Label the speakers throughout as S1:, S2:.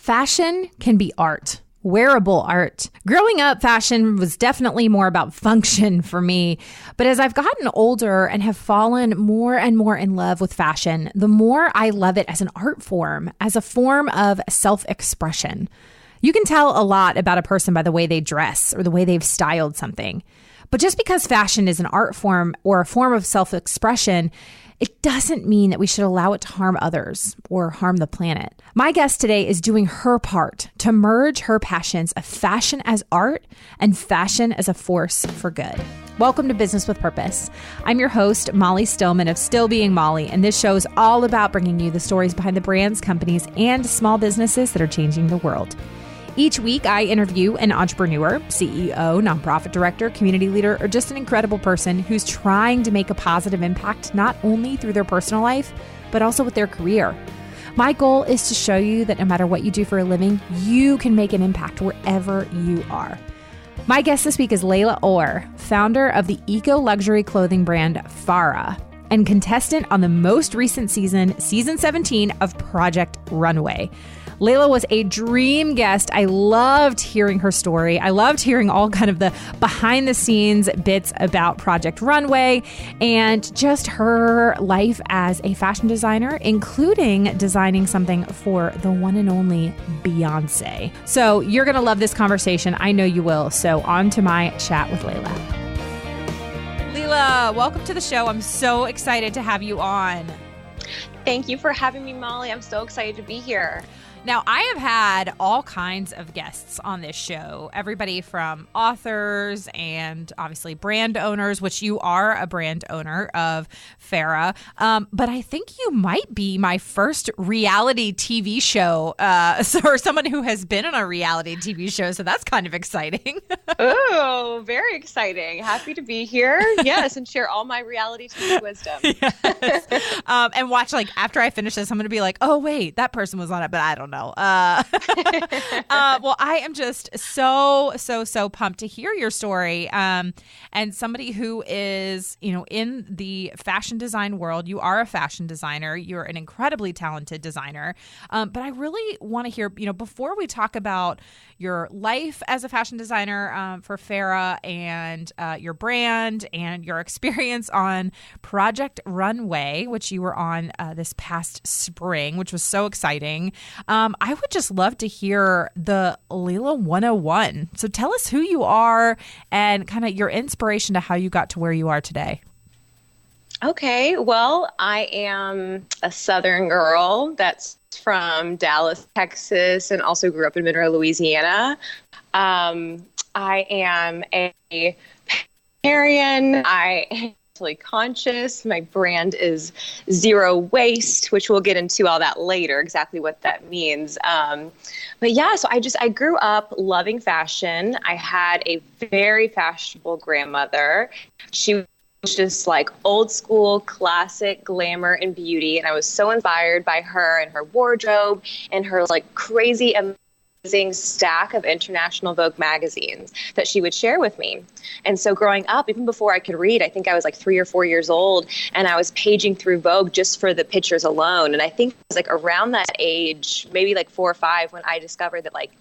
S1: Fashion can be art, wearable art. Growing up, fashion was definitely more about function for me. But as I've gotten older and have fallen more and more in love with fashion, the more I love it as an art form, as a form of self-expression. You can tell a lot about a person by the way they dress or the way they've styled something. But just because fashion is an art form or a form of self-expression, it doesn't mean that we should allow it to harm others or harm the planet. My guest today is doing her part to merge her passions of fashion as art and fashion as a force for good. Welcome to Business with Purpose. I'm your host, Molly Stillman of Still Being Molly, and this show is all about bringing you the stories behind the brands, companies, and small businesses that are changing the world. Each week, I interview an entrepreneur, CEO, nonprofit director, community leader, or just an incredible person who's trying to make a positive impact not only through their personal life, but also with their career. My goal is to show you that no matter what you do for a living, you can make an impact wherever you are. My guest this week is Lela Orr, founder of the eco-luxury clothing brand FERRAH, and contestant on the most recent season 17 of Project Runway. Lela was a dream guest. I loved hearing her story. I loved hearing all kind of the behind the scenes bits about Project Runway and just her life as a fashion designer, including designing something for the one and only Beyoncé. So you're going to love this conversation. I know you will. So on to my chat with Lela. Lela, welcome to the show. I'm so excited to have you on.
S2: Thank you for having me, Molly. I'm so excited to be here.
S1: Now, I have had all kinds of guests on this show, everybody from authors and obviously brand owners, which you are a brand owner of FERRAH. But I think you might be my first reality TV show, or someone who has been on a reality TV show. So that's kind of exciting.
S2: Oh, very exciting. Happy to be here. Yes, and share all my reality TV wisdom.
S1: Yes. And watch, like, after I finish this, I'm going to be like, oh, wait, that person was on it, but I don't know. Well, I am just so pumped to hear your story. And somebody who is, in the fashion design world, you are a fashion designer. You're an incredibly talented designer. But I really want to hear, before we talk about your life as a fashion designer for FERRAH and your brand and your experience on Project Runway, which you were on this past spring, which was so exciting. I would just love to hear the Lela 101. So tell us who you are and kind of your inspiration to how you got to where you are today.
S2: Okay, well, I am a Southern girl that's from Dallas, Texas, and also grew up in Monroe, Louisiana. I am a vegetarian. I am conscious. My brand is zero waste, which we'll get into all that later, exactly what that means. But yeah, so I grew up loving fashion. I had a very fashionable grandmother. She was just like old school, classic glamour and beauty. And I was so inspired by her and her wardrobe and her like crazy amazing stack of International Vogue magazines that she would share with me. And so growing up, even before I could read, I think I was like 3 or 4 years old, and I was paging through Vogue just for the pictures alone. And I think it was like around that age, maybe like 4 or 5, when I discovered that like,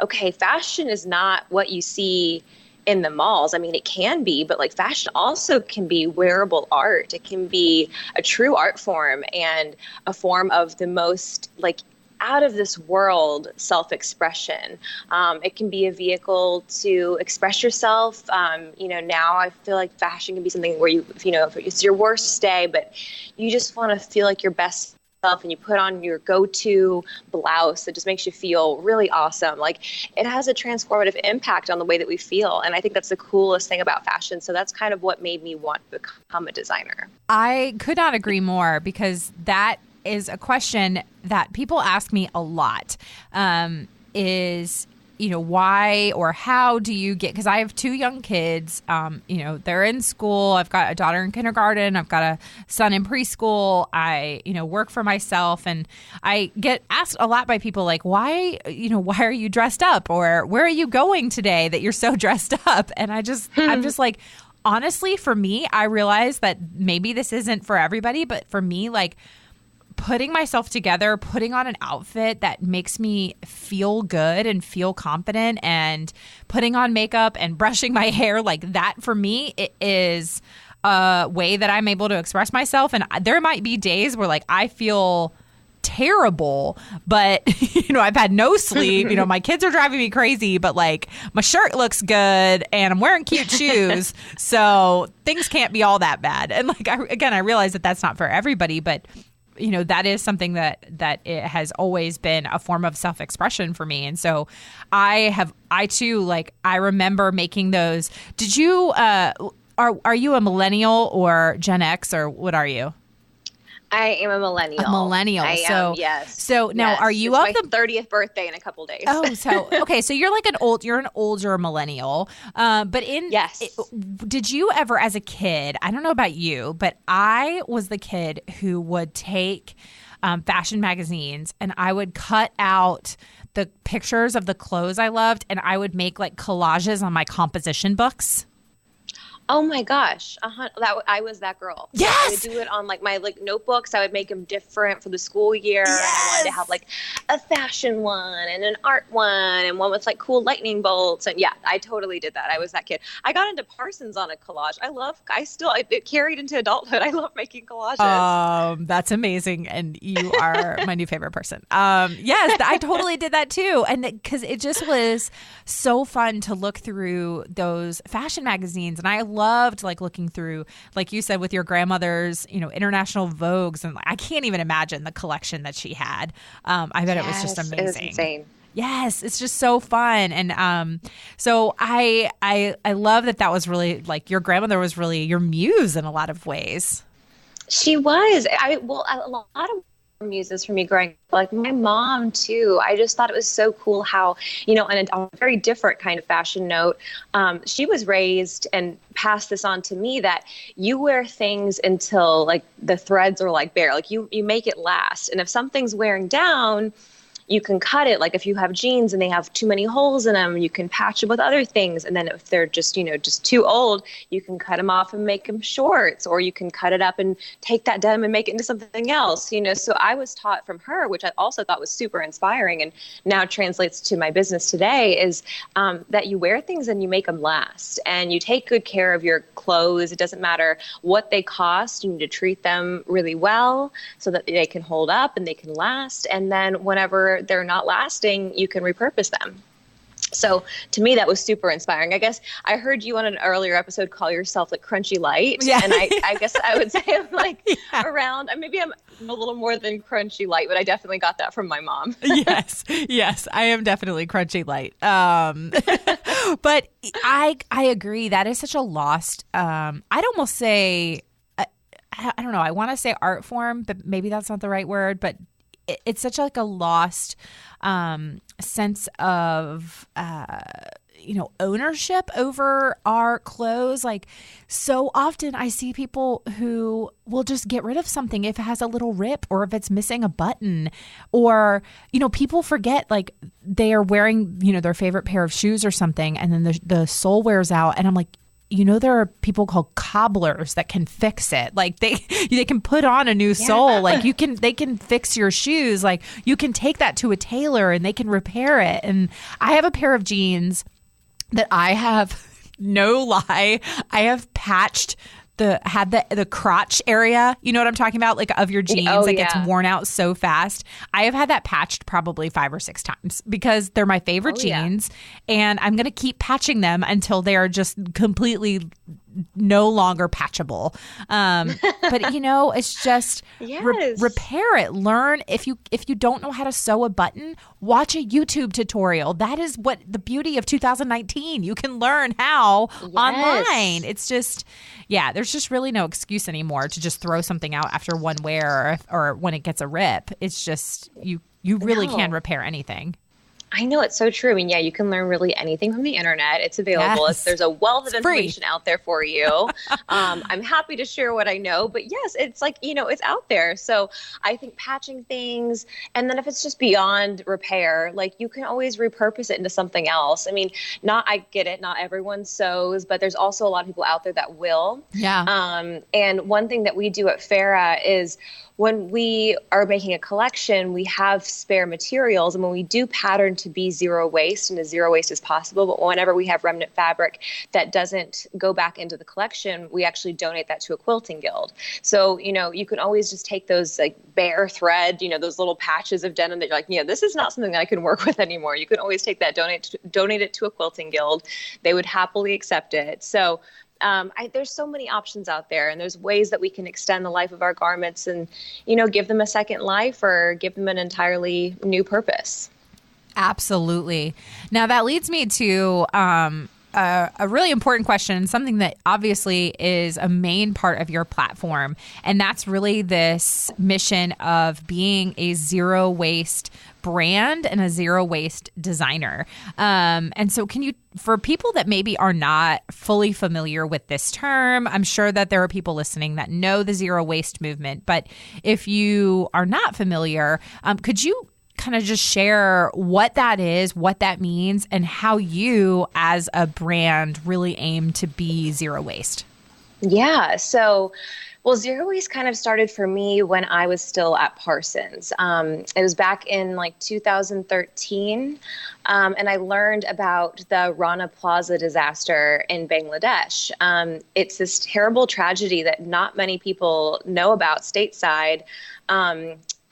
S2: okay, fashion is not what you see in the malls. I mean, it can be, but like fashion also can be wearable art. It can be a true art form and a form of the most like out of this world self-expression. It can be a vehicle to express yourself. Now I feel like fashion can be something where if it's your worst day, but you just want to feel like your best self and you put on your go-to blouse that just makes you feel really awesome. Like it has a transformative impact on the way that we feel. And I think that's the coolest thing about fashion. So that's kind of what made me want to become a designer.
S1: I could not agree more, because that is a question that people ask me a lot, is, why or how do you get, because I have 2 young kids, they're in school. I've got a daughter in kindergarten. I've got a son in preschool. I, work for myself, and I get asked a lot by people like, why are you dressed up, or where are you going today that you're so dressed up? And I'm just like, honestly, for me, I realize that maybe this isn't for everybody, but for me, like, putting myself together, putting on an outfit that makes me feel good and feel confident, and putting on makeup and brushing my hair, like that for me, it is a way that I'm able to express myself. And there might be days where like I feel terrible, but I've had no sleep, my kids are driving me crazy, but like my shirt looks good and I'm wearing cute shoes, so things can't be all that bad. And like I realize that that's not for everybody, but that is something that it has always been a form of self-expression for me. And so I remember making those. Did you are you a millennial or Gen X, or what are you?
S2: I am a millennial.
S1: A millennial.
S2: I am, yes.
S1: So now,
S2: yes.
S1: are you
S2: it's
S1: of
S2: my
S1: the
S2: 30th birthday in a couple days?
S1: Oh, so okay. So you're like an older millennial.
S2: Yes.
S1: Did you ever, as a kid? I don't know about you, but I was the kid who would take fashion magazines and I would cut out the pictures of the clothes I loved, and I would make like collages on my composition books.
S2: Oh my gosh. I was that girl.
S1: Yes.
S2: I would do it on like my notebooks. I would make them different for the school year.
S1: Yes.
S2: And I wanted to have like a fashion one and an art one and one with like cool lightning bolts. And yeah, I totally did that. I was that kid. I got into Parsons on a collage. It carried into adulthood. I love making collages.
S1: That's amazing. And you are my new favorite person. Yes, I totally did that too. And because it just was so fun to look through those fashion magazines. And I loved like looking through, like you said, with your grandmother's, international Vogues, and I can't even imagine the collection that she had. I bet it was just amazing.
S2: It was insane.
S1: Yes, it's just so fun. And so I love that was really like your grandmother was really your muse in a lot of ways.
S2: She was. A lot of muses for me growing up, like my mom too. I just thought it was so cool how, on a very different kind of fashion note, she was raised and passed this on to me that you wear things until like the threads are like bare, like you make it last. And if something's wearing down, you can cut it. Like if you have jeans and they have too many holes in them, you can patch them with other things. And then if they're just too old, you can cut them off and make them shorts, or you can cut it up and take that denim and make it into something else, So I was taught from her, which I also thought was super inspiring and now translates to my business today, is that you wear things and you make them last, and you take good care of your clothes. It doesn't matter what they cost. You need to treat them really well so that they can hold up and they can last. And then whenever they're not lasting, you can repurpose them. So to me, that was super inspiring. I guess I heard you on an earlier episode call yourself like Crunchy Light. Yeah. And I guess I would say I'm like around, maybe I'm a little more than Crunchy Light, but I definitely got that from my mom.
S1: Yes, I am definitely Crunchy Light. But I agree. That is such a lost, I'd almost say, I don't know, I want to say art form, but maybe that's not the right word, but it's such like a lost sense of ownership over our clothes. Like so often I see people who will just get rid of something if it has a little rip or if it's missing a button, or people forget like they are wearing their favorite pair of shoes or something, and then the sole wears out, and I'm like, there are people called cobblers that can fix it. Like they can put on a new sole. Like they can fix your shoes. Like you can take that to a tailor and they can repair it. And I have a pair of jeans that I have, no lie, I have patched the crotch area, you know what I'm talking about? Like of your jeans that gets worn out so fast. I have had that patched probably 5 or 6 times because they're my favorite jeans, and I'm going to keep patching them until they are just completely no longer patchable. But it's just repair it. Learn if you don't know how to sew a button, watch a YouTube tutorial. That is what the beauty of 2019. You can learn how online. It's just there's just really no excuse anymore to just throw something out after one wear or when it gets a rip. It's just you really can repair anything.
S2: I know, it's so true. I mean, you can learn really anything from the internet. It's available.
S1: Yes.
S2: There's a wealth of information out there for you. I'm happy to share what I know, but yes, it's like, it's out there. So I think patching things, and then if it's just beyond repair, like you can always repurpose it into something else. I mean, I get it. Not everyone sews, but there's also a lot of people out there that will.
S1: Yeah.
S2: And one thing that we do at FERRAH is when we are making a collection, we have spare materials. And when we do pattern to be zero waste and as zero waste as possible, but whenever we have remnant fabric that doesn't go back into the collection, we actually donate that to a quilting guild. So, you can always just take those like bare thread, those little patches of denim that you're like, this is not something that I can work with anymore. You can always take that, donate it to a quilting guild. They would happily accept it. So there's so many options out there, and there's ways that we can extend the life of our garments and, give them a second life or give them an entirely new purpose.
S1: Absolutely. Now that leads me to a really important question, something that obviously is a main part of your platform, and that's really this mission of being a zero waste brand and a zero waste designer. And so can you, for people that maybe are not fully familiar with this term, I'm sure that there are people listening that know the zero waste movement, but if you are not familiar, could you kind of just share what that is, what that means, and how you as a brand really aim to be zero waste?
S2: Yeah. So, zero waste kind of started for me when I was still at Parsons. It was back in like 2013, and I learned about the Rana Plaza disaster in Bangladesh. It's this terrible tragedy that not many people know about stateside.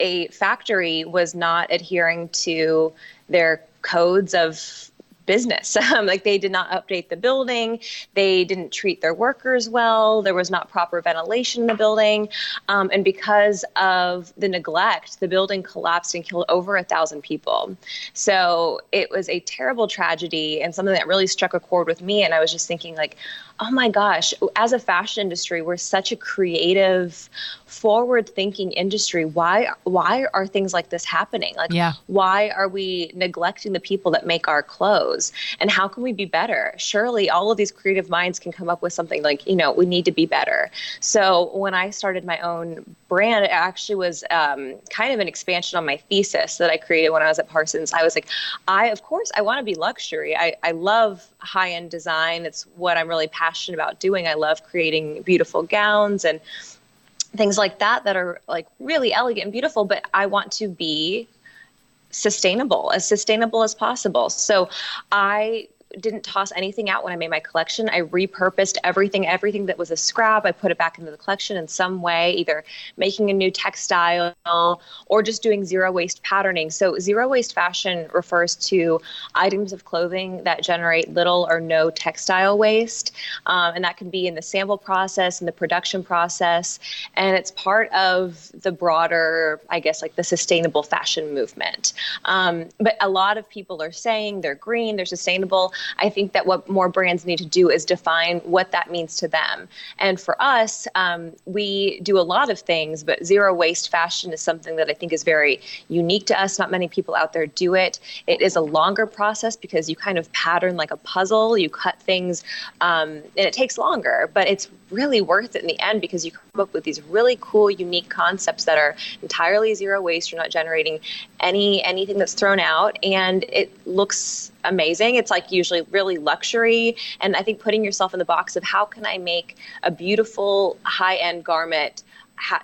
S2: A factory was not adhering to their codes of business. Like they did not update the building. They didn't treat their workers well. There was not proper ventilation in the building. And because of the neglect, the building collapsed and killed over 1,000 people. So it was a terrible tragedy and something that really struck a chord with me. And I was just thinking like, oh my gosh, as a fashion industry, we're such a creative, forward-thinking industry. Why are things like this happening? Like, why are we neglecting the people that make our clothes? And how can we be better? Surely all of these creative minds can come up with something like, we need to be better. So when I started my own brand, it actually was kind of an expansion on my thesis that I created when I was at Parsons. I was like, I want to be luxury. I love high-end design. It's what I'm really passionate about doing. I love creating beautiful gowns and things like that are like really elegant and beautiful, but I want to be sustainable as possible. So I didn't toss anything out when I made my collection. I repurposed everything that was a scrap. I put it back into the collection in some way, either making a new textile or just doing zero waste patterning. So zero waste fashion refers to items of clothing that generate little or no textile waste. And that can be in the sample process and the production process. And it's part of the broader, I guess, like the sustainable fashion movement. But a lot of people are saying they're green, they're sustainable. I think that what more brands need to do is define what that means to them. And for us, we do a lot of things, but zero waste fashion is something that I think is very unique to us. Not many people out there do it. It is a longer process because you kind of pattern like a puzzle. You cut things, and it takes longer, but it's really worth it in the end because you come up with these really cool, unique concepts that are entirely zero waste. You're not generating anything that's thrown out, and it looks amazing. It's like usually really luxury. And I think putting yourself in the box of how can I make a beautiful high-end garment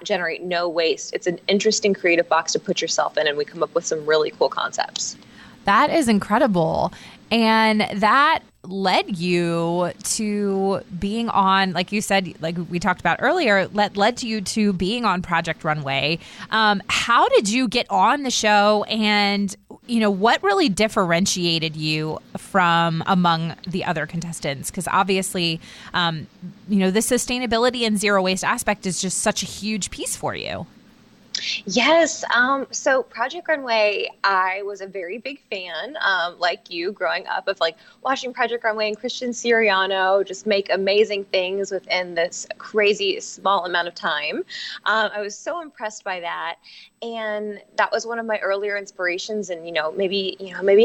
S2: generate no waste. It's an interesting creative box to put yourself in, and we come up with some really cool concepts.
S1: That is incredible. And that led you to being on, like you said, like we talked about earlier, led you to being on Project Runway. How did you get on the show, and what really differentiated you from among the other contestants? Because obviously, the sustainability and zero waste aspect is just such a huge piece for you.
S2: Yes. So Project Runway, I was a very big fan, like you, growing up, of like watching Project Runway and Christian Siriano just make amazing things within this crazy small amount of time. I was so impressed by that. And that was one of my earlier inspirations. And, maybe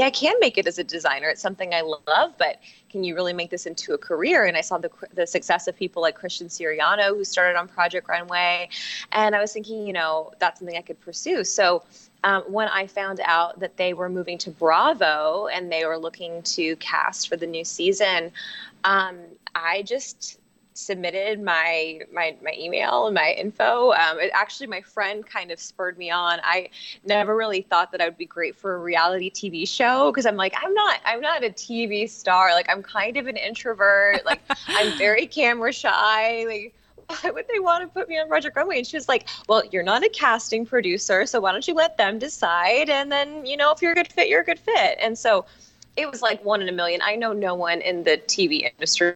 S2: I can make it as a designer. It's something I love, but can you really make this into a career? And I saw the success of people like Christian Siriano, who started on Project Runway. And I was thinking, that's something I could pursue. So when I found out that they were moving to Bravo and they were looking to cast for the new season, I just submitted my email and my info. Actually, my friend kind of spurred me on. I never really thought that I would be great for a reality TV show because I'm like, I'm not a TV star. Like, I'm kind of an introvert. Like, I'm very camera shy. Like, why would they want to put me on Project Runway? And she was like, well, you're not a casting producer, so why don't you let them decide? And then, if you're a good fit, you're a good fit. And so it was like 1 in a million. I know no one in the TV industry.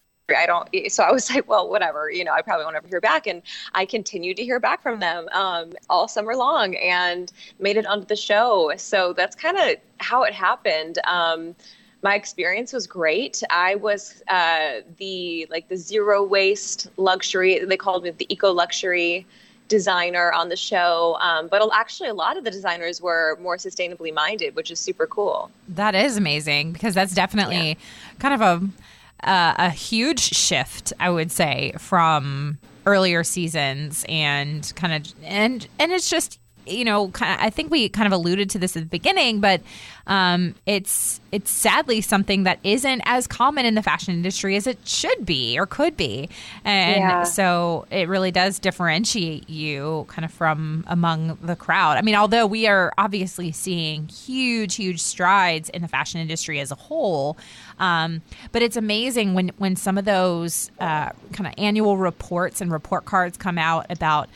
S2: So I was like, well, whatever, I probably won't ever hear back. And I continued to hear back from them all summer long and made it onto the show. So that's kind of how it happened. My experience was great. I was the zero waste luxury. They called me the eco luxury designer on the show. But actually, a lot of the designers were more sustainably minded, which is super cool.
S1: That is amazing because that's definitely kind of a huge shift, I would say, from earlier seasons and it's just, I think we kind of alluded to this at the beginning, but it's sadly something that isn't as common in the fashion industry as it should be or could be. And so it really does differentiate you kind of from among the crowd. I mean, although we are obviously seeing huge strides in the fashion industry as a whole, but it's amazing when some of those kind of annual reports and report cards come out about,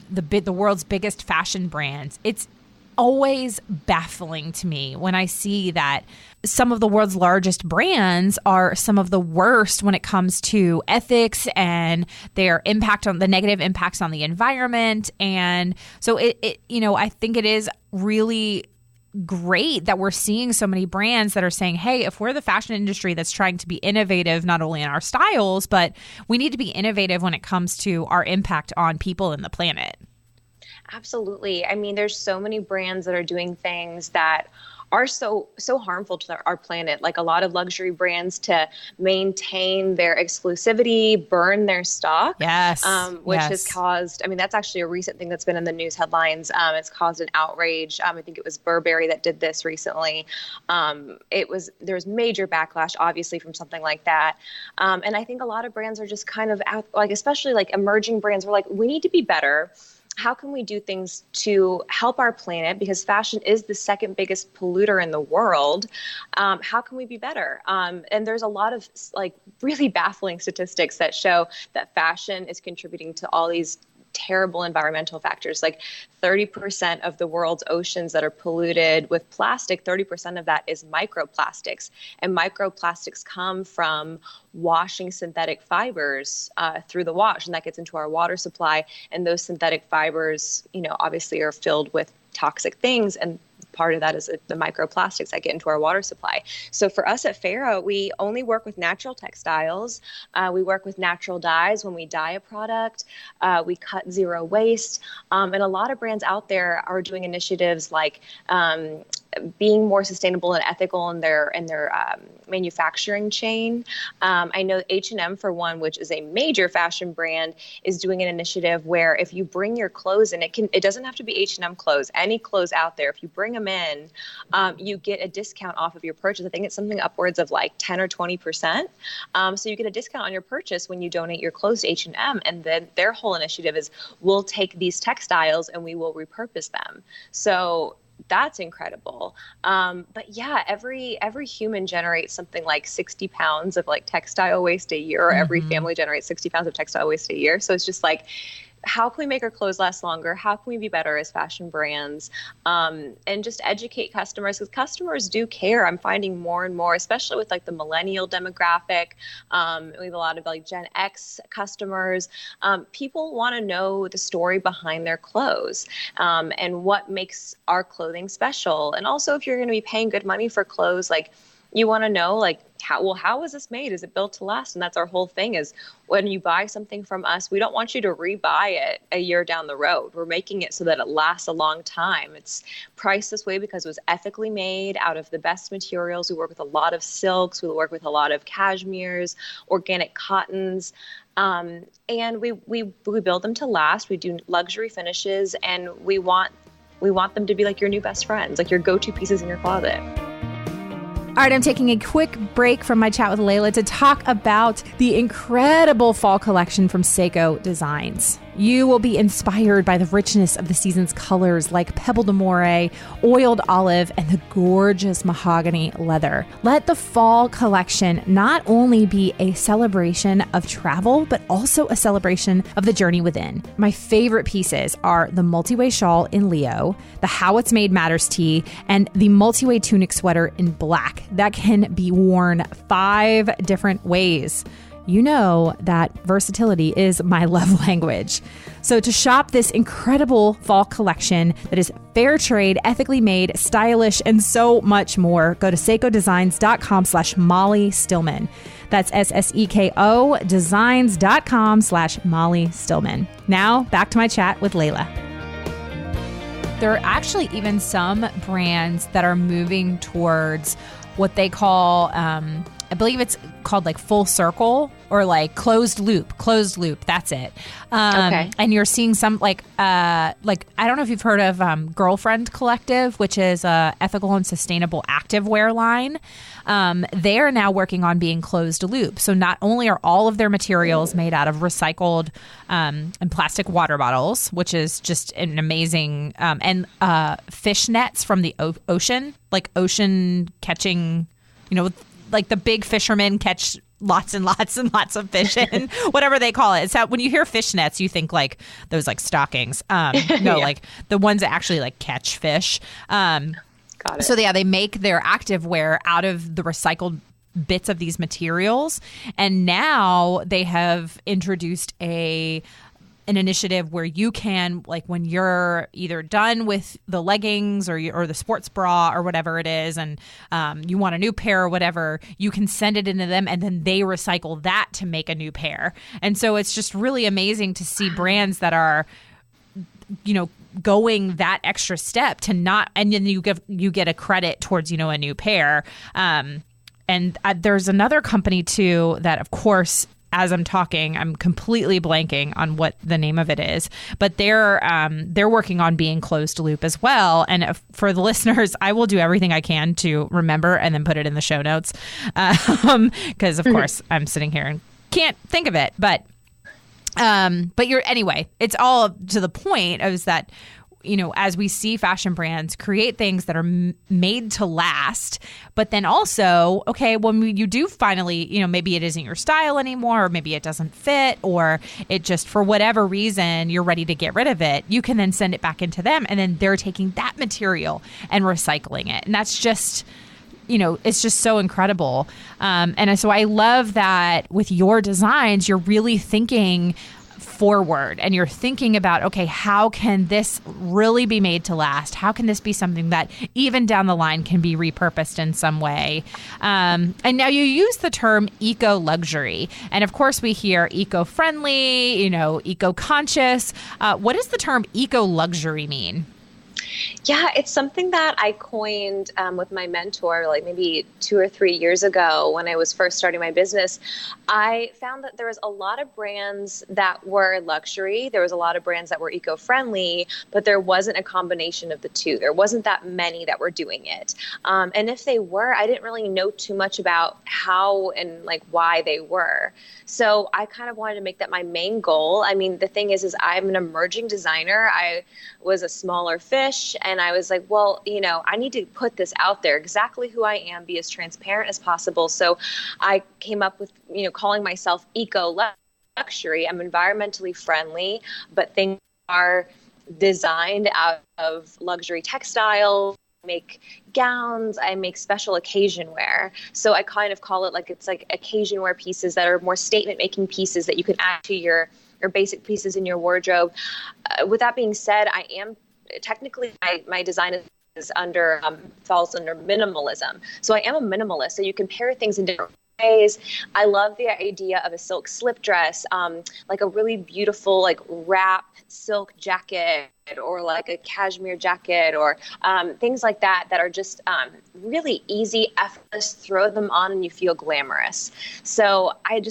S1: the world's biggest fashion brands. It's always baffling to me when I see that some of the world's largest brands are some of the worst when it comes to ethics and their impact on the negative impacts on the environment. And so I think it is really great that we're seeing so many brands that are saying, hey, if we're the fashion industry that's trying to be innovative, not only in our styles, but we need to be innovative when it comes to our impact on people and the planet.
S2: Absolutely. I mean, there's so many brands that are doing things that are so harmful to our planet. Like a lot of luxury brands to maintain their exclusivity, burn their stock.
S1: Yes.
S2: Which has caused, that's actually a recent thing that's been in the news headlines. It's caused an outrage. I think it was Burberry that did this recently. There was major backlash, obviously, from something like that. And I think a lot of brands are just kind of out, like, especially like emerging brands, we're like, we need to be better. How can we do things to help our planet? Because fashion is the second biggest polluter in the world. How can we be better? And there's a lot of really baffling statistics that show that fashion is contributing to all these terrible environmental factors. Like 30% of the world's oceans that are polluted with plastic, 30% of that is microplastics. And microplastics come from washing synthetic fibers through the wash, and that gets into our water supply. And those synthetic fibers, obviously are filled with toxic things, and part of that is the microplastics that get into our water supply. So for us at FERRAH, we only work with natural textiles. We work with natural dyes when we dye a product. We cut zero waste. And a lot of brands out there are doing initiatives like being more sustainable and ethical in their manufacturing chain. I know H&M, for one, which is a major fashion brand, is doing an initiative where if you bring your clothes in, it doesn't have to be H&M clothes, any clothes out there. If you bring them in, you get a discount off of your purchase. I think it's something upwards of like 10 or 20%. So you get a discount on your purchase when you donate your clothes to H&M. And then their whole initiative is, we'll take these textiles and we will repurpose them. So that's incredible. But yeah, every human generates something like 60 pounds of like textile waste a year, or every family generates 60 pounds of textile waste a year. So it's just like, how can we make our clothes last longer? How can we be better as fashion brands? And just educate customers, because customers do care. I'm finding more and more, especially with like the millennial demographic. We have a lot of like Gen X customers. People want to know the story behind their clothes and what makes our clothing special. And also, if you're going to be paying good money for clothes, like, you want to know, like, how was this made? Is it built to last? And that's our whole thing, is when you buy something from us, we don't want you to rebuy it a year down the road. We're making it so that it lasts a long time. It's priced this way because it was ethically made out of the best materials. We work with a lot of silks. We work with a lot of cashmeres, organic cottons. And we build them to last. We do luxury finishes, and we want them to be like your new best friends, like your go-to pieces in your closet.
S1: All right, I'm taking a quick break from my chat with Lela to talk about the incredible fall collection from Seiko Designs. You will be inspired by the richness of the season's colors like Pebble d'Amore, oiled olive, and the gorgeous mahogany leather. Let the fall collection not only be a celebration of travel, but also a celebration of the journey within. My favorite pieces are the multi-way shawl in Leo, the How It's Made Matters tee, and the multi-way tunic sweater in black that can be worn 5 different ways. You know that versatility is my love language. So to shop this incredible fall collection that is fair trade, ethically made, stylish, and so much more, go to seikodesigns.com/Molly Stillman. That's SSEKO designs.com/Molly Stillman. Now back to my chat with Lela. There are actually even some brands that are moving towards what they call, I believe it's called like full circle or like closed loop. That's it.
S2: Okay.
S1: And you're seeing some like I don't know if you've heard of Girlfriend Collective, which is a ethical and sustainable activewear line. They are now working on being closed loop. So not only are all of their materials made out of recycled and plastic water bottles, which is just an amazing, and fish nets from the ocean, like ocean catching, like the big fishermen catch lots and lots and lots of fish in, whatever they call it. So when you hear fish nets, you think like those like stockings. No, yeah. Like the ones that actually like catch fish. Got it. So yeah, they make their activewear out of the recycled bits of these materials. And now they have introduced an initiative where you can, like when you're either done with the leggings or the sports bra or whatever it is, and you want a new pair or whatever, you can send it into them and then they recycle that to make a new pair. And so it's just really amazing to see brands that are, going that extra step to not, and then you get a credit towards, a new pair. And there's another company too that, of course, as I'm talking, I'm completely blanking on what the name of it is, but they're working on being closed loop as well. And for the listeners, I will do everything I can to remember and then put it in the show notes, because of course I'm sitting here and can't think of it. But anyway, it's all to the point is that, as we see fashion brands create things that are made to last, but then also, okay, when you do finally, maybe it isn't your style anymore, or maybe it doesn't fit, or it just, for whatever reason, you're ready to get rid of it, you can then send it back into them, and then they're taking that material and recycling it. And that's just, it's just so incredible. And so I love that with your designs, you're really thinking forward and you're thinking about, okay, how can this really be made to last? How can this be something that even down the line can be repurposed in some way? And now you use the term eco-luxury. And of course we hear eco-friendly, eco-conscious. What does the term eco-luxury mean?
S2: Yeah, it's something that I coined with my mentor like maybe 2 or 3 years ago when I was first starting my business. I found that there was a lot of brands that were luxury. There was a lot of brands that were eco-friendly, but there wasn't a combination of the two. There wasn't that many that were doing it. And if they were, I didn't really know too much about how and like why they were. So I kind of wanted to make that my main goal. I mean, the thing is I'm an emerging designer. I was a smaller fish, and I was like, well, I need to put this out there, exactly who I am, be as transparent as possible. So I came up with, calling myself eco-luxury. I'm environmentally friendly, but things are designed out of luxury textiles. I make gowns, I make special occasion wear. So I kind of call it like it's like occasion wear pieces that are more statement making pieces that you can add to your basic pieces in your wardrobe. With that being said, I am technically my design is falls under minimalism. So I am a minimalist. So you can pair things in different ways. I love the idea of a silk slip dress, like a really beautiful like wrap silk jacket, or like a cashmere jacket, or things like that are just really easy, effortless. Throw them on and you feel glamorous. So I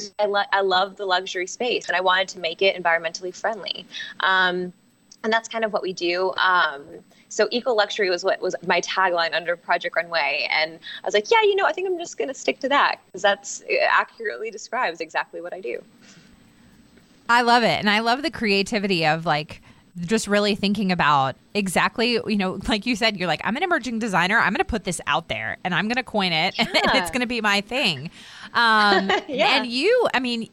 S2: love the luxury space, and I wanted to make it environmentally friendly. And that's kind of what we do. So eco luxury was what was my tagline under Project Runway. And I was like, yeah, I think I'm just going to stick to that because it accurately describes exactly what I do.
S1: I love it. And I love the creativity of like just really thinking about exactly, like you said, you're like, I'm an emerging designer. I'm going to put this out there and I'm going to coin it and it's going to be my thing. And you,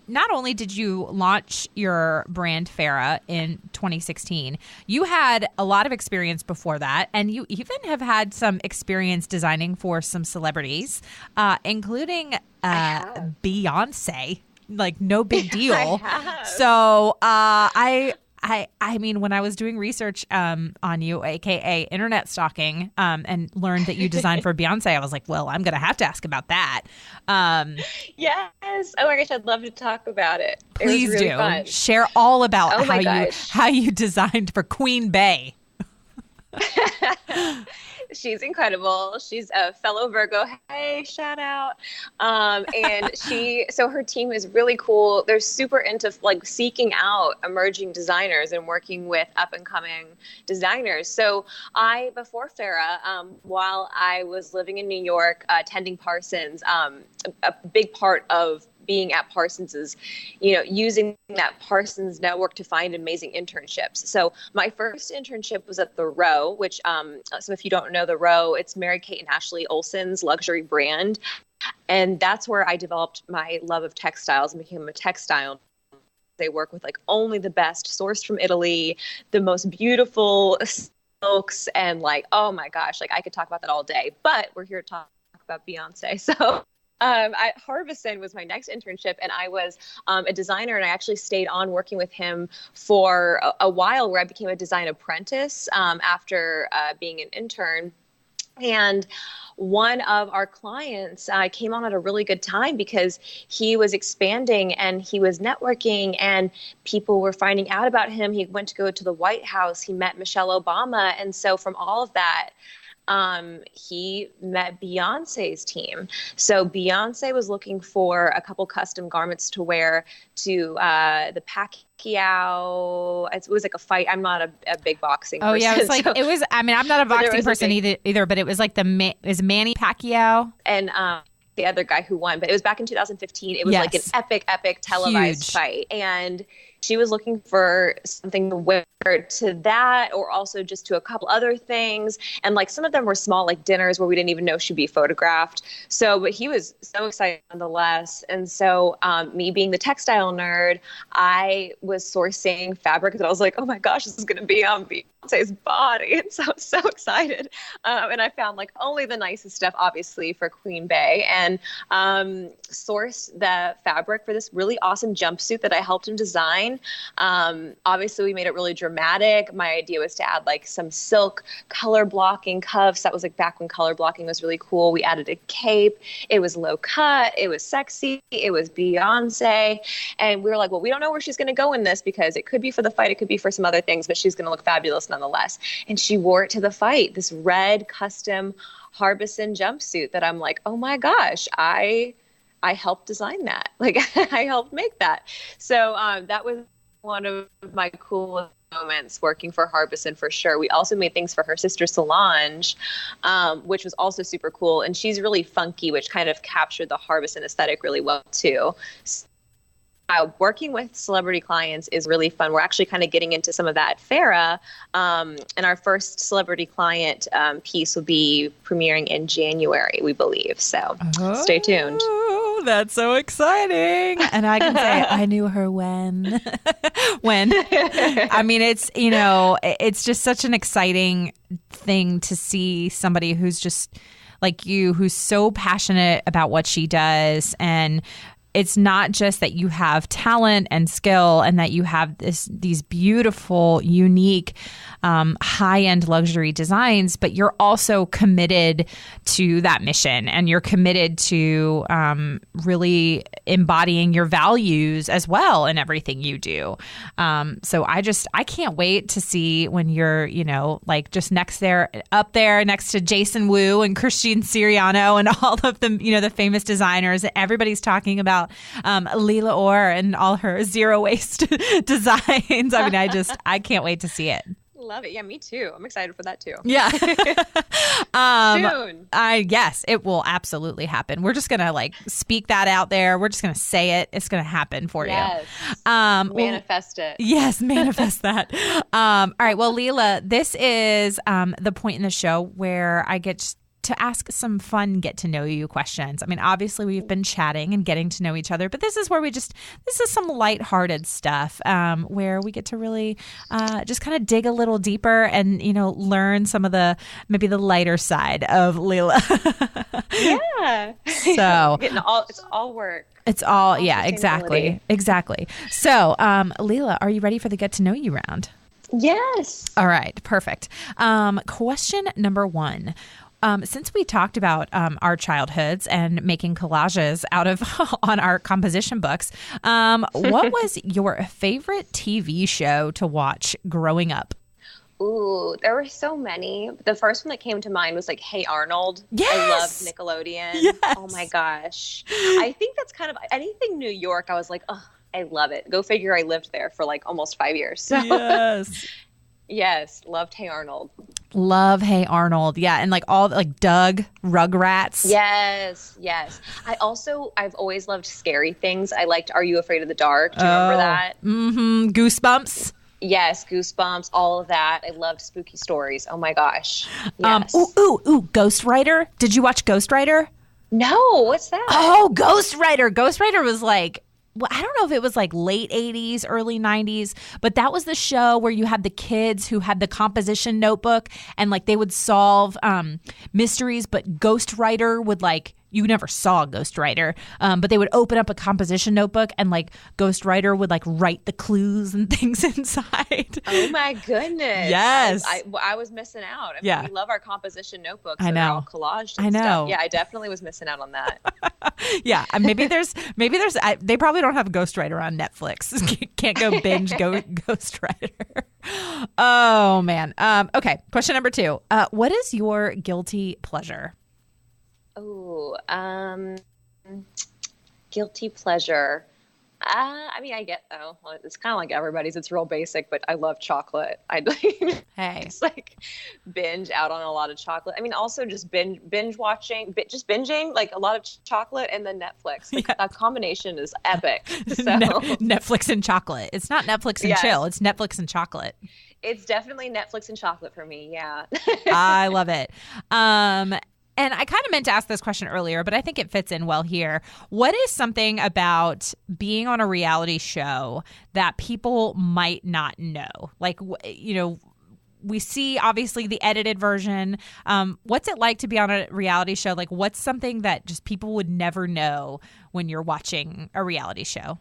S1: not only did you launch your brand FERRAH in 2016, you had a lot of experience before that. And you even have had some experience designing for some celebrities, including Beyoncé. Like no big deal. So when I was doing research on you, aka internet stalking, and learned that you designed for Beyonce, I was like, well, I'm gonna have to ask about that.
S2: Yes. Oh my gosh, I'd love to talk about it.
S1: Please
S2: it was really
S1: do.
S2: fun.
S1: Share all about how you designed for Queen Bey.
S2: She's incredible. She's a fellow Virgo. Hey, shout out. And so her team is really cool. They're super into like seeking out emerging designers and working with up and coming designers. So before FERRAH, while I was living in New York, attending Parsons, a big part of being at Parsons is, using that Parsons network to find amazing internships. So my first internship was at The Row, which, so if you don't know The Row, it's Mary-Kate and Ashley Olsen's luxury brand. And that's where I developed my love of textiles and became a textile. They work with like only the best, sourced from Italy, the most beautiful silks, and like, oh my gosh, like I could talk about that all day, but we're here to talk about Beyonce. So Harbison was my next internship, and I was a designer, and I actually stayed on working with him for a while, where I became a design apprentice after being an intern. And one of our clients came on at a really good time because he was expanding and he was networking and people were finding out about him. He went to go to the White House. He met Michelle Obama. And so from all of that, he met Beyonce's team. So Beyonce was looking for a couple custom garments to wear to the Pacquiao. It was like a fight. I'm not a big boxing person.
S1: Oh yeah, it was. I'm not a boxing person either. But it was like is Manny Pacquiao
S2: and the other guy who won. But it was back in 2015. It was like an epic televised fight, and she was looking for something to wear to that, or also just to a couple other things. And like some of them were small, like dinners where we didn't even know she'd be photographed. So, but he was so excited nonetheless. And so me being the textile nerd, I was sourcing fabric that I was like, oh my gosh, this is going to be on Beyonce's body. And so I was so excited. And I found like only the nicest stuff, obviously, for Queen Bey, and sourced the fabric for this really awesome jumpsuit that I helped him design. Obviously, we made it really dramatic. My idea was to add like some silk color blocking cuffs. That was like back when color blocking was really cool. We added a cape. It was low cut. It was sexy. It was Beyonce. And we were like, well, we don't know where she's going to go in this because it could be for the fight. It could be for some other things, but she's going to look fabulous nonetheless. And she wore it to the fight, this red custom Harbison jumpsuit that I'm like, oh my gosh, I helped design that. Like I helped make that. So that was one of my coolest moments working for Harbison for sure. We also made things for her sister Solange, which was also super cool. And she's really funky, which kind of captured the Harbison aesthetic really well too. Working with celebrity clients is really fun. We're actually kind of getting into some of that at FERRAH. And our first celebrity client piece will be premiering in January, we believe. So stay tuned.
S1: That's so exciting. And I can say I knew her when. I mean, it's just such an exciting thing to see somebody who's just like you, who's so passionate about what she does. And it's not just that you have talent and skill and that you have these beautiful, unique, high-end luxury designs, but you're also committed to that mission and you're committed to really embodying your values as well in everything you do. So I can't wait to see when you're, like just up there next to Jason Wu and Christian Siriano and all of the, the famous designers that everybody's talking about about Lela Orr and all her zero waste designs. I mean, I can't wait to see it.
S2: Love it. Yeah, me too. I'm excited for that too.
S1: Yeah.
S2: Soon.
S1: Yes, it will absolutely happen. We're just going to speak that out there. We're just going to say it. It's going to happen for you.
S2: Manifest it.
S1: Yes, manifest that. All right. Well, Lela, this is the point in the show where I get to ask some fun get to know you questions. I mean, obviously we've been chatting and getting to know each other, but this is where this is some lighthearted stuff where we get to really just kind of dig a little deeper and, learn some of maybe the lighter side of Lela.
S2: Yeah.
S1: So
S2: it's all work.
S1: It's all, yeah, exactly. So, Lela, are you ready for the get to know you round?
S2: Yes.
S1: All right. Perfect. Question number 1. Since we talked about our childhoods and making collages out of on our composition books, what was your favorite TV show to watch growing up?
S2: Ooh, there were so many. The first one that came to mind was Hey Arnold.
S1: Yes!
S2: I loved Nickelodeon.
S1: Yes!
S2: Oh my gosh. I think that's kind of anything New York. I was oh, I love it. Go figure. I lived there for almost 5 years. So.
S1: Yes.
S2: Yes, loved Hey Arnold.
S1: Love Hey Arnold. Yeah, and all Doug, Rugrats.
S2: Yes. I've always loved scary things. I liked Are You Afraid of the Dark? Do you remember that?
S1: Mm-hmm. Goosebumps.
S2: Yes, Goosebumps, all of that. I loved spooky stories. Oh my gosh. Yes.
S1: Ghost Rider. Did you watch Ghost Rider?
S2: No, what's that?
S1: Oh, Ghost Rider. Ghost Rider was I don't know if it was late 80s, early 90s, but that was the show where you had the kids who had the composition notebook and they would solve mysteries, but Ghost Rider would you never saw Ghost Rider, but they would open up a composition notebook and Ghost Rider would write the clues and things inside.
S2: Oh my goodness.
S1: Yes.
S2: I was missing out. I mean, we love our composition notebooks.
S1: I know.
S2: They're all collaged and stuff. Yeah, I definitely was missing out on that.
S1: Yeah. Maybe there's they probably don't have Ghost Rider on Netflix. Can't go binge Ghost Rider. Oh man. Okay. Question number 2. What is your guilty pleasure?
S2: Oh, guilty pleasure. I get it's kind of like everybody's. It's real basic, but I love chocolate.
S1: Hey,
S2: it's binge out on a lot of chocolate. I mean, also just binge watching, just binging a lot of chocolate and then Netflix. That combination is epic. So
S1: Netflix and chocolate. It's not Netflix and chill. It's Netflix and chocolate.
S2: It's definitely Netflix and chocolate for me. Yeah.
S1: I love it. And I kind of meant to ask this question earlier, but I think it fits in well here. What is something about being on a reality show that people might not know? We see obviously the edited version. What's it like to be on a reality show? What's something that just people would never know when you're watching a reality show?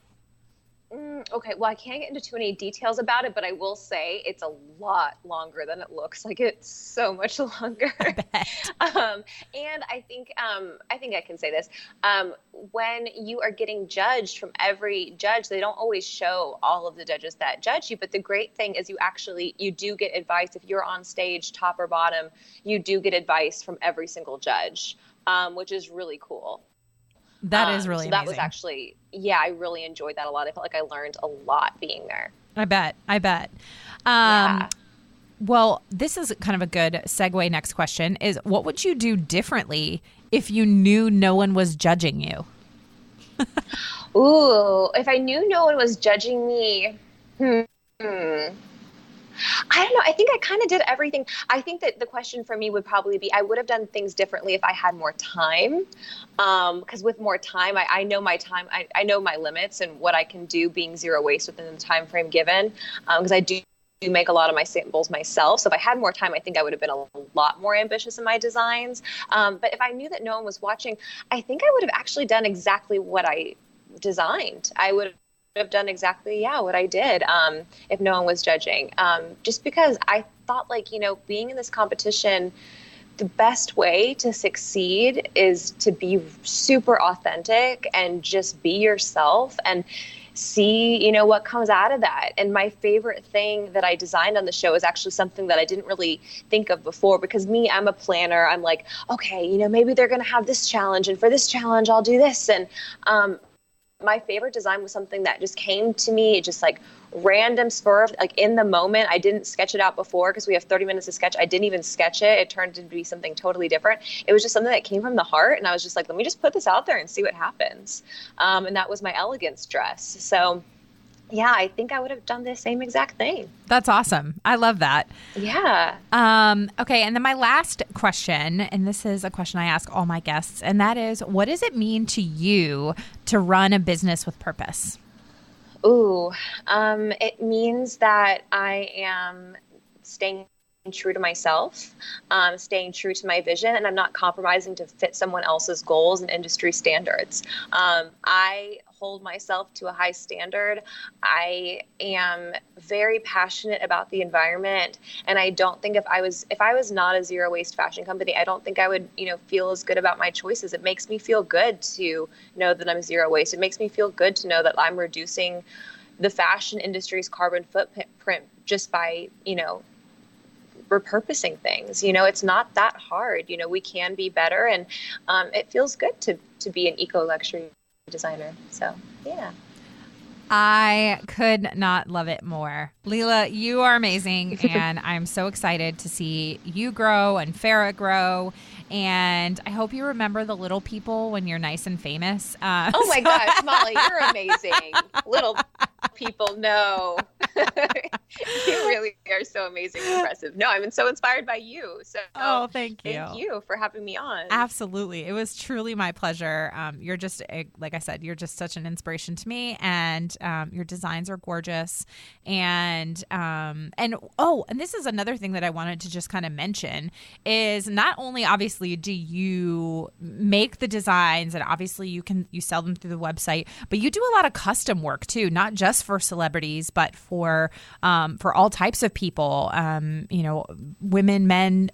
S2: Okay, well, I can't get into too many details about it, but I will say it's a lot longer than it looks. It's so much longer. And I think I can say this. When you are getting judged from every judge, they don't always show all of the judges that judge you. But the great thing is you do get advice. If you're on stage, top or bottom, you do get advice from every single judge, which is really cool.
S1: That is really
S2: so
S1: amazing.
S2: That was actually, I really enjoyed that a lot. I felt like I learned a lot being there.
S1: I bet. Well, this is kind of a good segue. Next question is, what would you do differently if you knew no one was judging you?
S2: Ooh, if I knew no one was judging me, I don't know. I think I kind of did everything. I think that the question for me would probably be, I would have done things differently if I had more time. Because with more time, I know my time. I know my limits and what I can do being zero waste within the time frame given. Because I do make a lot of my samples myself. So if I had more time, I think I would have been a lot more ambitious in my designs. But if I knew that no one was watching, I think I would have actually done exactly what I designed. I would have done exactly what I did if no one was judging, just because I thought being in this competition, the best way to succeed is to be super authentic and just be yourself and see what comes out of that. And my favorite thing that I designed on the show is actually something that I didn't really think of before, because I'm a planner. I'm okay, maybe they're going to have this challenge, and for this challenge I'll do this. And my favorite design was something that just came to me, just like random spur of, like in the moment. I didn't sketch it out before because we have 30 minutes to sketch. I didn't even sketch it. It turned to be something totally different. It was just something that came from the heart. And I was just like, let me just put this out there and see what happens. And that was my elegance dress. So yeah, I think I would have done the same exact thing.
S1: That's awesome. I love that.
S2: Yeah.
S1: Okay. And then my last question, and this is a question I ask all my guests, and that is, what does it mean to you to run a business with purpose?
S2: Ooh, it means that I am staying true to myself, staying true to my vision, and I'm not compromising to fit someone else's goals and industry standards. I hold myself to a high standard. I am very passionate about the environment, and I don't think if I was not a zero waste fashion company, I don't think I would, feel as good about my choices. It makes me feel good to know that I'm zero waste. It makes me feel good to know that I'm reducing the fashion industry's carbon footprint just by, repurposing things. It's not that hard. We can be better, and it feels good to be an eco luxury designer. So yeah.
S1: I could not love it more. Lela, you are amazing, and I'm so excited to see you grow and FERRAH grow. And I hope you remember the little people when you're nice and famous.
S2: Oh my gosh, Molly, you're amazing. Little people, no. You really are so amazing and impressive. No, I'm so inspired by you. So
S1: thank you.
S2: Thank you for having me on.
S1: Absolutely. It was truly my pleasure. You're just, like I said, you're just such an inspiration to me, and your designs are gorgeous. And this is another thing that I wanted to just kind of mention is not only obviously do you make the designs, and obviously you sell them through the website, but you do a lot of custom work too, not just for celebrities, but for all types of people, women, men,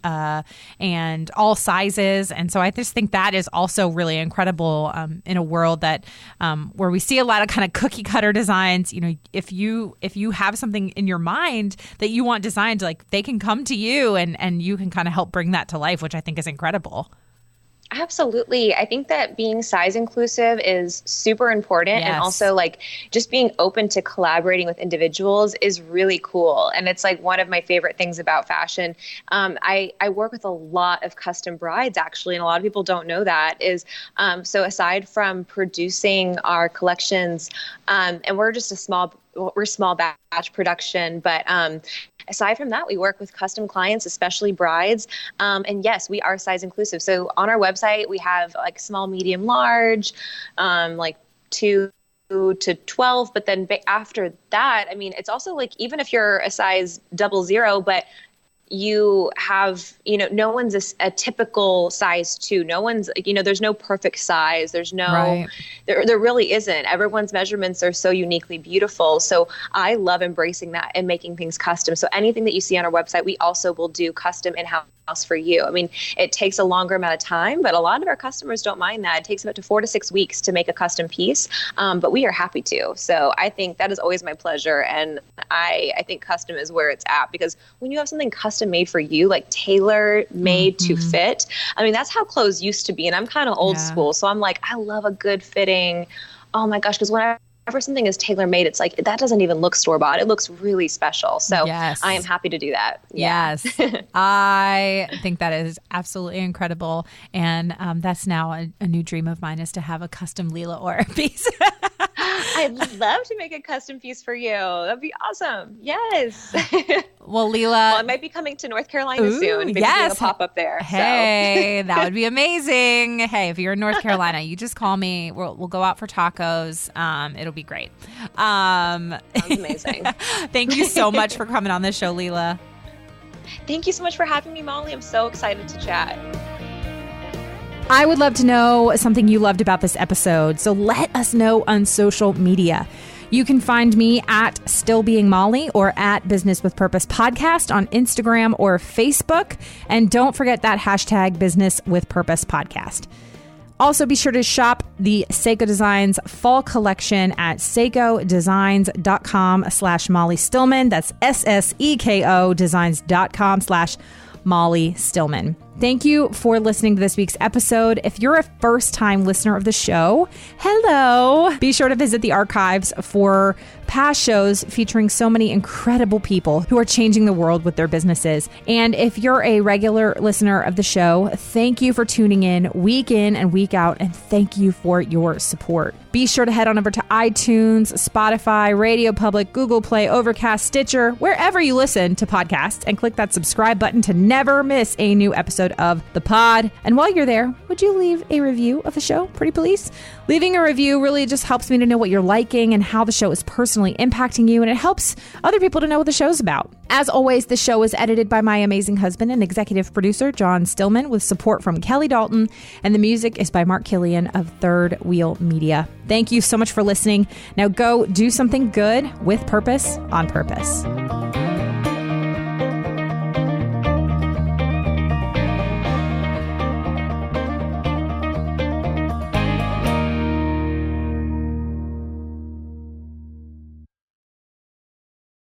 S1: and all sizes. And so I just think that is also really incredible in a world that where we see a lot of kind of cookie cutter designs. If you have something in your mind that you want designed, like they can come to you and you can kind of help bring that to life, which I think is incredible.
S2: Absolutely. I think that being size inclusive is super important.
S1: Yes.
S2: And also like just being open to collaborating with individuals is really cool. And it's like one of my favorite things about fashion. I work with a lot of custom brides actually, and a lot of people don't know that is, so aside from producing our collections, and we're just we're small batch production, but aside from that, we work with custom clients, especially brides. And yes, we are size inclusive. So on our website, we have like small, medium, large, like 2 to 12. But then after that, I mean, it's also like, even if you're a size 00, but you have, no one's a typical size 2. No one's, there's no perfect size. There's no,
S1: right.
S2: There really isn't. Everyone's measurements are so uniquely beautiful. So I love embracing that and making things custom. So anything that you see on our website, we also will do custom in-house for you. I mean, it takes a longer amount of time, but a lot of our customers don't mind that. It takes up to 4 to 6 weeks to make a custom piece, but we are happy to. So I think that is always my pleasure. And I think custom is where it's at, because when you have something custom made for you, like tailor made to fit, I mean, that's how clothes used to be. And I'm kind of old school. So I'm like, I love a good fitting. Oh my gosh. Because whenever something is tailor made, it's like, that doesn't even look store bought. It looks really special. So
S1: yes.
S2: I am happy to do that.
S1: Yes. I think that is absolutely incredible. And that's now a new dream of mine, is to have a custom Lela Orr piece.
S2: I'd love to make a custom piece for you. That'd be awesome. Yes.
S1: Well, Lela.
S2: Well, I might be coming to North Carolina soon. Maybe doing a pop up there.
S1: Hey, so. That would be amazing. Hey, if you're in North Carolina, you just call me. We'll go out for tacos. It'll be great.
S2: Sounds amazing.
S1: Thank you so much for coming on the show, Lela.
S2: Thank you so much for having me, Molly. I'm so excited to chat.
S1: I would love to know something you loved about this episode, so let us know on social media. You can find me at Still Being Molly or at Business with Purpose Podcast on Instagram or Facebook. And don't forget that hashtag Business with Purpose Podcast. Also, be sure to shop the Seiko Designs fall collection at seikodesigns.com/Molly Stillman. That's SSEKO designs.com/Molly Stillman. Thank you for listening to this week's episode. If you're a first-time listener of the show, hello. Be sure to visit the archives for past shows featuring so many incredible people who are changing the world with their businesses. And if you're a regular listener of the show, thank you for tuning in and week out, and thank you for your support. Be sure to head on over to iTunes, Spotify, Radio Public, Google Play, Overcast, Stitcher, wherever you listen to podcasts, and click that subscribe button to never miss a new episode of the pod. And while you're there, would you leave a review of the show, pretty please? Leaving a review really just helps me to know what you're liking and how the show is personally impacting you, and it helps other people to know what the show's about. As always, the show is edited by my amazing husband and executive producer, John Stillman, with support from Kelly Dalton, and the music is by Mark Killian of Third Wheel Media. Thank you so much for listening. Now go do something good with purpose on purpose.